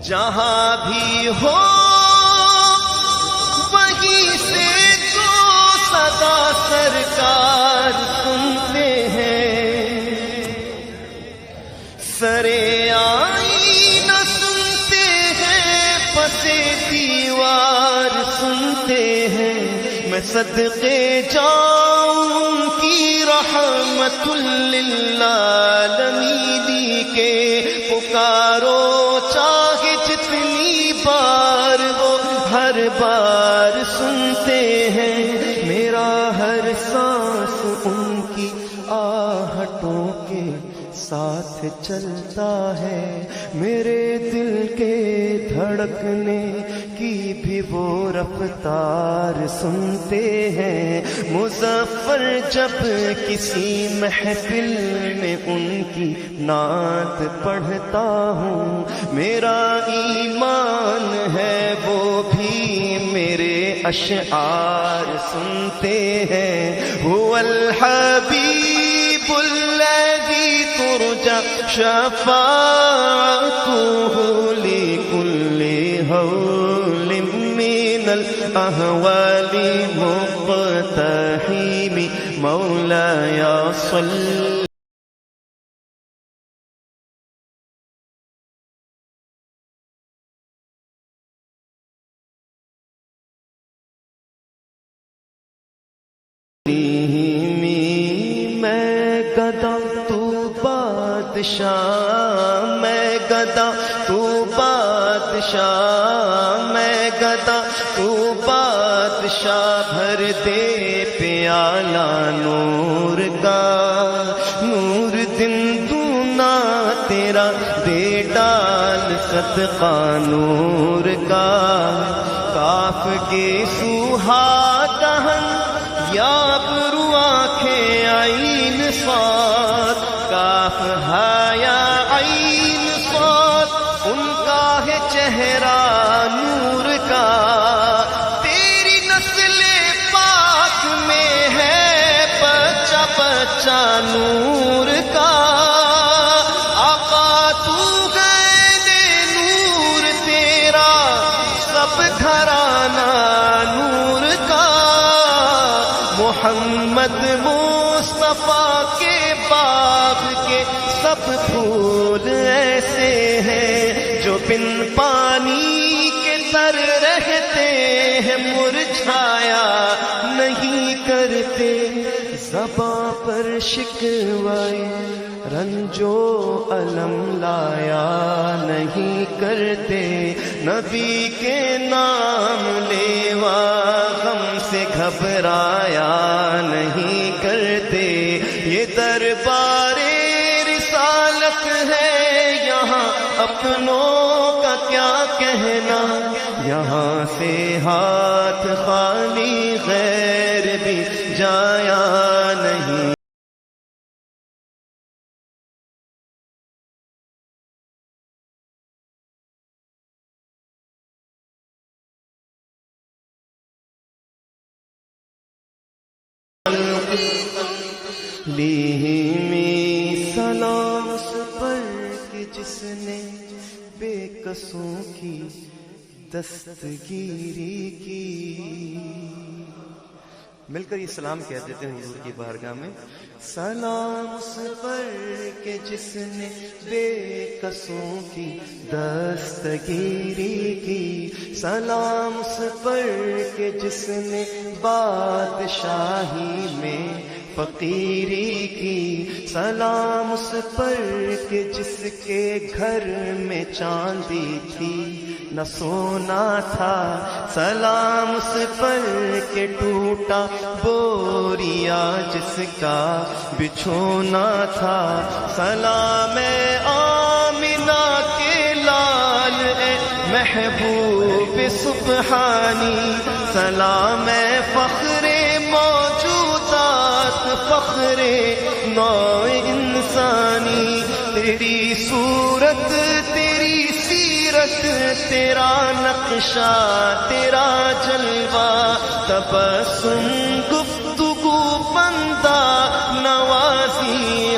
جہاں بھی ہو وہیں سے تو صدا سرکار سنتے ہیں، سرے آئینہ سنتے ہیں، پسے دیوار سنتے ہیں۔ میں صدقے جاؤں کی رحمت للعالمین کے، پکارو چاہے جتنی بار وہ ہر بار سنتے ہیں۔ میرا ہر سانس ان کی آہٹوں کے ساتھ چلتا ہے، میرے دل کے دھڑکنے کی بھی وہ رفتار سنتے ہیں۔ مظفر جب کسی محفل میں ان کی نعت پڑھتا ہوں، میرا ایمان ہے وہ بھی میرے اشعار سنتے ہیں۔ هو الحبیب الذی ترجى شفاعته لكل هول من الأهوال مقتحم مولاي صل میں گدا تو بادشاہ، میں گدا تو بادشاہ، میں گدا تو بادشاہ، بھر دے پیالہ نور کا، نور دن دونا تیرا دے ڈال صدقہ نور کا۔ کاف کے سوہا دہن یا برو آنکھیں عین صاد، کاف ہایا عین صاد، ان کا ہے چہرہ نور کا۔ تیری نسل پاک میں ہے بچہ بچہ نور کا، آقا تو ہے نور تیرا سب گھرانہ نور کا۔ محمد مصطفیٰ کے باغ کے سب پھول ایسے ہیں جو بن پانی کے تر رہتے ہیں، مرجھایا نہیں کرتے، زباں پر شکوائے رنج و الم لایا نہیں کرتے، نبی کے نام لیوا غم سے گھبرایا نہیں کرتے۔ یہ دربار رسالت ہے یہاں اپنوں کا کیا کہنا، یہاں سے ہاتھ خالی غیر بھی جایا نہیں۔ لیہمی سلام اس پر کہ جس نے بے قصوں کی دستگیری کی۔ مل کر یہ سلام کہہ دیتے ہیں حضور کی بارگاہ میں۔ سلام اس پر کہ جس نے بے قصوں کی دستگیری کی، سلام اس پر کہ جس نے بادشاہی میں فقیری کی، سلام اس پر کہ جس کے گھر میں چاندی تھی نہ سونا تھا، سلام اس پر کہ ٹوٹا بوریا جس کا بچھونا تھا، سلام آمنہ کے لال اے محبوب سبحانی، سلام فخر موجودات، فخر نوع انسانی، تیری صورت تیری سیرت تیرا نقشہ تیرا جلوہ، تبسم گفتگو بندہ نوازی